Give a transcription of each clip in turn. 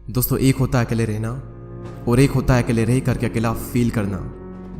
दोस्तों, एक होता है अकेले रहना और एक होता है अकेले रह करके अकेला फील करना।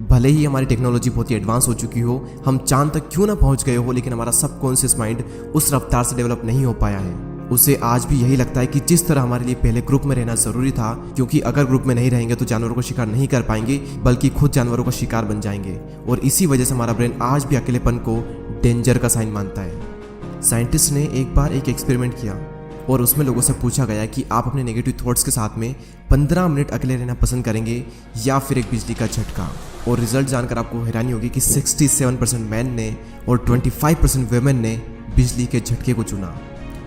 भले ही हमारी टेक्नोलॉजी बहुत ही एडवांस हो चुकी हो, हम चांद तक क्यों ना पहुंच गए हो, लेकिन हमारा सबकॉन्शियस माइंड उस रफ्तार से डेवलप नहीं हो पाया है। उसे आज भी यही लगता है कि जिस तरह हमारे लिए पहले ग्रुप में रहना जरूरी था, क्योंकि अगर ग्रुप में नहीं रहेंगे तो जानवरों को शिकार नहीं कर पाएंगे, बल्कि खुद जानवरों का शिकार बन जाएंगे। और इसी वजह से हमारा ब्रेन आज भी अकेलेपन को डेंजर का साइन मानता है। साइंटिस्ट ने एक बार एक एक्सपेरिमेंट किया और उसमें लोगों से पूछा गया कि आप अपने नेगेटिव थॉट्स के साथ में 15 मिनट अकेले रहना पसंद करेंगे या फिर एक बिजली का झटका। और रिजल्ट जानकर आपको हैरानी होगी कि 67% मैन ने और 25% वेमेन ने बिजली के झटके को चुना।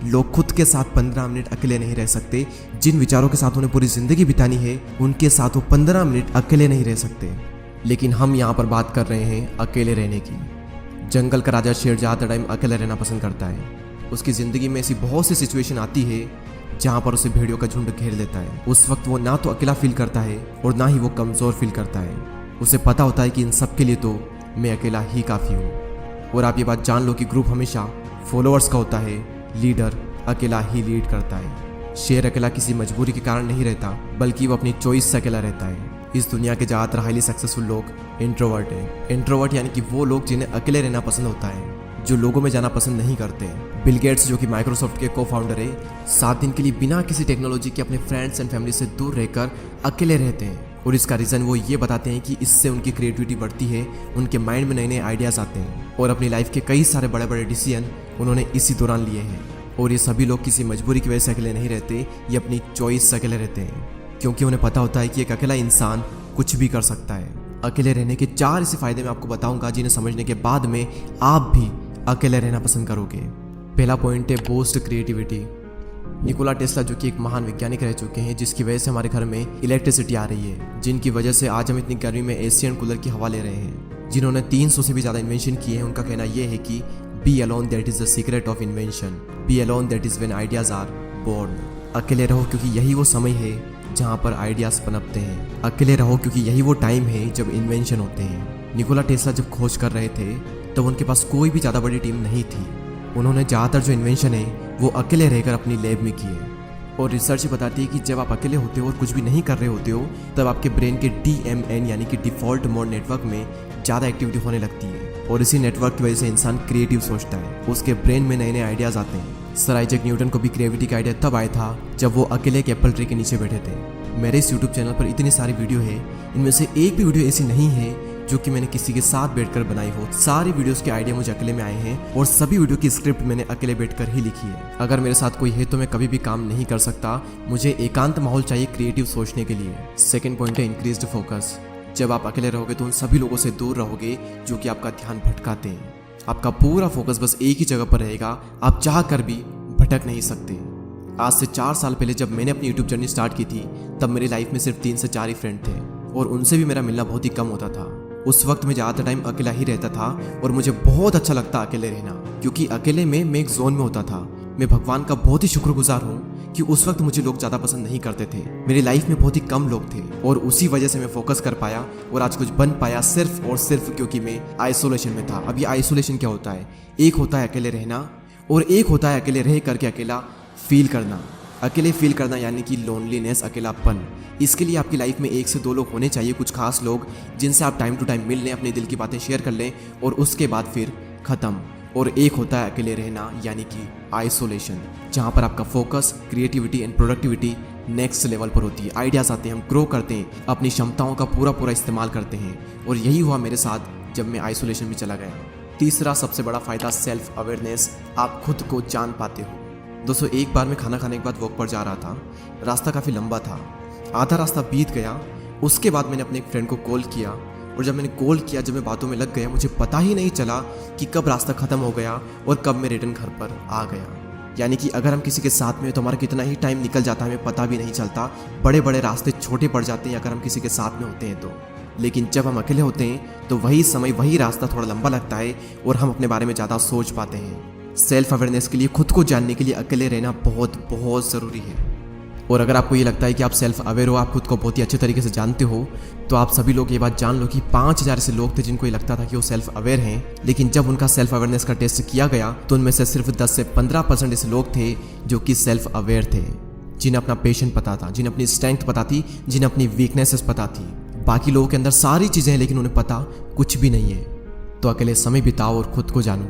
लोग खुद के साथ 15 मिनट अकेले नहीं रह सकते। जिन विचारों के साथ उन्हें पूरी जिंदगी बितानी है, उनके साथ वो 15 मिनट अकेले नहीं रह सकते। लेकिन हम यहाँ पर बात कर रहे हैं अकेले रहने की। जंगल का राजा शेर ज़्यादा टाइम अकेले रहना पसंद करता है। उसकी ज़िंदगी में ऐसी बहुत सी सिचुएशन आती है जहाँ पर उसे भेड़ियों का झुंड घेर लेता है। उस वक्त वो ना तो अकेला फील करता है और ना ही वो कमज़ोर फील करता है। उसे पता होता है कि इन सब के लिए तो मैं अकेला ही काफ़ी हूँ। और आप ये बात जान लो कि ग्रुप हमेशा फॉलोअर्स का होता है, लीडर अकेला ही लीड करता है। शेर अकेला किसी मजबूरी के कारण नहीं रहता, बल्कि वो अपनी चॉइस से अकेला रहता है। इस दुनिया के ज़्यादातर हाईली सक्सेसफुल लोग इंट्रोवर्ट हैं। इंट्रोवर्ट यानी कि वो लोग जिन्हें अकेले रहना पसंद होता है, जो लोगों में जाना पसंद नहीं करते। बिल गेट्स, जो कि माइक्रोसॉफ्ट के को फाउंडर है, 7 दिन के लिए बिना किसी टेक्नोलॉजी के अपने फ्रेंड्स एंड फैमिली से दूर रहकर अकेले रहते हैं। और इसका रीज़न वो ये बताते हैं कि इससे उनकी क्रिएटिविटी बढ़ती है, उनके माइंड में नए नए आइडियाज़ आते हैं। और अपनी लाइफ के कई सारे बड़े बड़े डिसीजन उन्होंने इसी दौरान लिए हैं। और ये सभी लोग किसी मजबूरी की वजह से अकेले नहीं रहते, ये अपनी चॉइस से अकेले रहते हैं, क्योंकि उन्हें पता होता है कि एक अकेला इंसान कुछ भी कर सकता है। अकेले रहने के 4 ऐसे फायदे मैं आपको बताऊंगा, जिन्हें समझने के बाद में आप भी अकेले रहना पसंद करोगे। पहला पॉइंट है बूस्ट क्रिएटिविटी। निकोला टेस्ला, जो कि एक महान वैज्ञानिक रह चुके हैं, जिसकी वजह से हमारे घर में इलेक्ट्रिसिटी आ रही है, जिनकी वजह से आज हम इतनी गर्मी में एशियन कूलर की हवा ले रहे हैं, जिन्होंने 300 से भी ज़्यादा इन्वेंशन किए हैं। उनका कहना यह है कि be alone that is the secret of invention, be alone that is when ideas are born. अकेले रहो क्योंकि यही वो समय है जहाँ पर आइडियाज़ पनपते हैं। अकेले रहो क्योंकि यही वो टाइम है जब इन्वेंशन होते हैं। निकोला टेस्ला जब खोज कर रहे थे तब उनके पास कोई भी ज़्यादा बड़ी टीम नहीं थी। उन्होंने ज़्यादातर जो इन्वेंशन है वो अकेले रहकर अपनी लैब में किए। और रिसर्च बताती है कि जब आप अकेले होते हो और कुछ भी नहीं कर रहे होते हो, तब आपके ब्रेन के DMN यानी कि डिफ़ॉल्ट मोड नेटवर्क में ज़्यादा एक्टिविटी होने लगती है। और इसी नेटवर्क की वजह से इंसान क्रिएटिव सोचता है, उसके ब्रेन में नए नए आइडियाज़ आते हैं। सर आइजैक न्यूटन को भी ग्रेविटी का आइडिया तब आया था जब वो अकेले एक एप्पल ट्री के नीचे बैठे थे। मेरे इस यूट्यूब चैनल पर इतनी सारी वीडियो है, इनमें से एक भी वीडियो ऐसी नहीं है जो कि मैंने किसी के साथ बैठकर बनाई हो। सारी वीडियोस के आइडिया मुझे अकेले में आए हैं और सभी वीडियो की स्क्रिप्ट मैंने अकेले बैठकर ही लिखी है। अगर मेरे साथ कोई है तो मैं कभी भी काम नहीं कर सकता। मुझे एकांत माहौल चाहिए क्रिएटिव सोचने के लिए। सेकंड पॉइंट है इंक्रीज्ड फोकस। जब आप अकेले रहोगे तो उन सभी लोगों से दूर रहोगे जो कि आपका ध्यान भटकाते हैं। आपका पूरा फोकस बस एक ही जगह पर रहेगा, आप चाह कर भी भटक नहीं सकते। आज से 4 साल पहले जब मैंने अपनी यूट्यूब जर्नी स्टार्ट की थी, तब मेरी लाइफ में सिर्फ 3 से 4 ही फ्रेंड थे और उनसे भी मेरा मिलना बहुत ही कम होता था। उस वक्त मैं ज़्यादातर टाइम अकेला ही रहता था और मुझे बहुत अच्छा लगता अकेले रहना, क्योंकि अकेले में मैं एक जोन में होता था। मैं भगवान का बहुत ही शुक्रगुजार हूँ कि उस वक्त मुझे लोग ज़्यादा पसंद नहीं करते थे। मेरी लाइफ में बहुत ही कम लोग थे और उसी वजह से मैं फोकस कर पाया और आज कुछ बन पाया, सिर्फ और सिर्फ क्योंकि मैं आइसोलेशन में था। अब ये आइसोलेशन क्या होता है? एक होता है अकेले रहना और एक होता है अकेले रह करके अकेला फील करना। अकेले फील करना यानी कि लोनलीनेस, अकेलापन। इसके लिए आपकी लाइफ में 1 से 2 लोग होने चाहिए, कुछ खास लोग जिनसे आप टाइम टू टाइम मिल लें, अपने दिल की बातें शेयर कर लें और उसके बाद फिर ख़त्म। और एक होता है अकेले रहना यानी कि आइसोलेशन, जहाँ पर आपका focus, creativity and productivity next level पर होती है। आइडियाज़ आते हैं, हम ग्रो करते हैं, अपनी क्षमताओं का पूरा इस्तेमाल करते हैं। और यही हुआ मेरे साथ जब मैं आइसोलेशन में चला गया। तीसरा सबसे बड़ा फ़ायदा सेल्फ अवेयरनेस। आप खुद को जान पाते हो। दोस्तों, एक बार मैं खाना खाने के बाद वॉक पर जा रहा था। रास्ता काफ़ी लंबा था, आधा रास्ता बीत गया। उसके बाद मैंने अपने एक फ्रेंड को कॉल किया और जब मैंने कॉल किया, जब मैं बातों में लग गया, मुझे पता ही नहीं चला कि कब रास्ता ख़त्म हो गया और कब मैं रिटर्न घर पर आ गया। यानी कि अगर हम किसी के साथ में तो हमारा कितना ही टाइम निकल जाता है हमें पता भी नहीं चलता। बड़े बड़े रास्ते छोटे पड़ जाते हैं अगर हम किसी के साथ में होते हैं तो। लेकिन जब हम अकेले होते हैं तो वही समय, वही रास्ता थोड़ा लंबा लगता है और हम अपने बारे में ज़्यादा सोच पाते हैं। सेल्फ अवेयरनेस के लिए, खुद को जानने के लिए अकेले रहना बहुत ज़रूरी है। और अगर आपको ये लगता है कि आप सेल्फ अवेयर हो, आप खुद को बहुत ही अच्छे तरीके से जानते हो, तो आप सभी लोग ये बात जान लो कि 5000 ऐसे लोग थे जिनको ये लगता था कि वो सेल्फ अवेयर हैं, लेकिन जब उनका सेल्फ अवेयरनेस का टेस्ट किया गया तो उनमें से सिर्फ 10 से 15% ऐसे लोग थे जो कि सेल्फ अवेयर थे। जिन्हें अपना पेशेंट पता था, जिन्हें अपनी स्ट्रेंथ पता थी, जिन्हें अपनी वीकनेसेस पता थी। बाकी लोगों के अंदर सारी चीज़ें हैं लेकिन उन्हें पता कुछ भी नहीं है। तो अकेले समय बिताओ और खुद को जानो,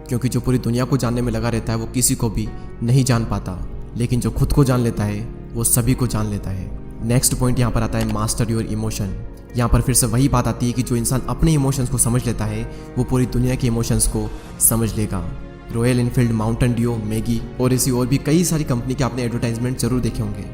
क्योंकि जो पूरी दुनिया को जानने में लगा रहता है वो किसी को भी नहीं जान पाता, लेकिन जो खुद को जान लेता है वो सभी को जान लेता है। नेक्स्ट पॉइंट यहाँ पर आता है मास्टर योर इमोशन। यहाँ पर फिर से वही बात आती है कि जो इंसान अपने इमोशंस को समझ लेता है वो पूरी दुनिया के इमोशंस को समझ लेगा। Royal Enfield, Mountain Dew, Maggi और ऐसी और भी कई सारी कंपनी के आपने एडवर्टाइजमेंट जरूर देखे होंगे।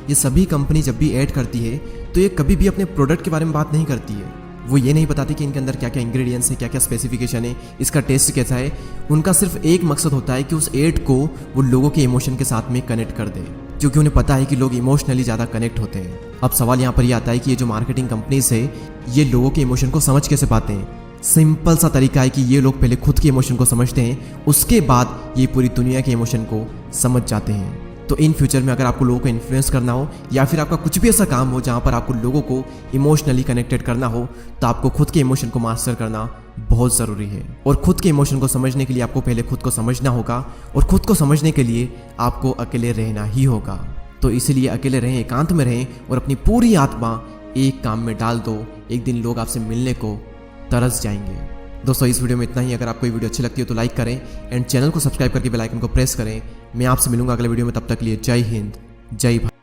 ये सभी कंपनी जब भी ऐड करती है तो ये कभी भी अपने प्रोडक्ट के बारे में बात नहीं करती है। वो ये नहीं बताती कि इनके अंदर क्या क्या इंग्रेडिएंट्स है, क्या क्या स्पेसिफिकेशन है, इसका टेस्ट कैसा है। उनका सिर्फ एक मकसद होता है कि उस एड को वो लोगों के इमोशन के साथ में कनेक्ट कर दे, क्योंकि उन्हें पता है कि लोग इमोशनली ज़्यादा कनेक्ट होते हैं। अब सवाल यहाँ पर ये आता है कि ये जो मार्केटिंग कंपनीज है ये लोगों के इमोशन को समझ कैसे पाते हैं। सिंपल सा तरीका है कि ये लोग पहले खुद के इमोशन को समझते हैं, उसके बाद ये पूरी दुनिया के इमोशन को समझ जाते हैं। तो इन फ्यूचर में अगर आपको लोगों को इन्फ्लुएंस करना हो या फिर आपका कुछ भी ऐसा काम हो जहाँ पर आपको लोगों को इमोशनली कनेक्टेड करना हो, तो आपको खुद के इमोशन को मास्टर करना बहुत ज़रूरी है। और खुद के इमोशन को समझने के लिए आपको पहले खुद को समझना होगा, और खुद को समझने के लिए आपको अकेले रहना ही होगा। तो इसीलिए अकेले रहें, एकांत में रहें और अपनी पूरी आत्मा एक काम में डाल दो। एक दिन लोग आपसे मिलने को तरस जाएंगे। दोस्तों इस वीडियो में इतना ही। अगर आपको ये वीडियो अच्छी लगती है तो लाइक करें एंड चैनल को सब्सक्राइब करके बेल आइकन को प्रेस करें। मैं आपसे मिलूंगा अगले वीडियो में, तब तक के लिए जय हिंद, जय भारत।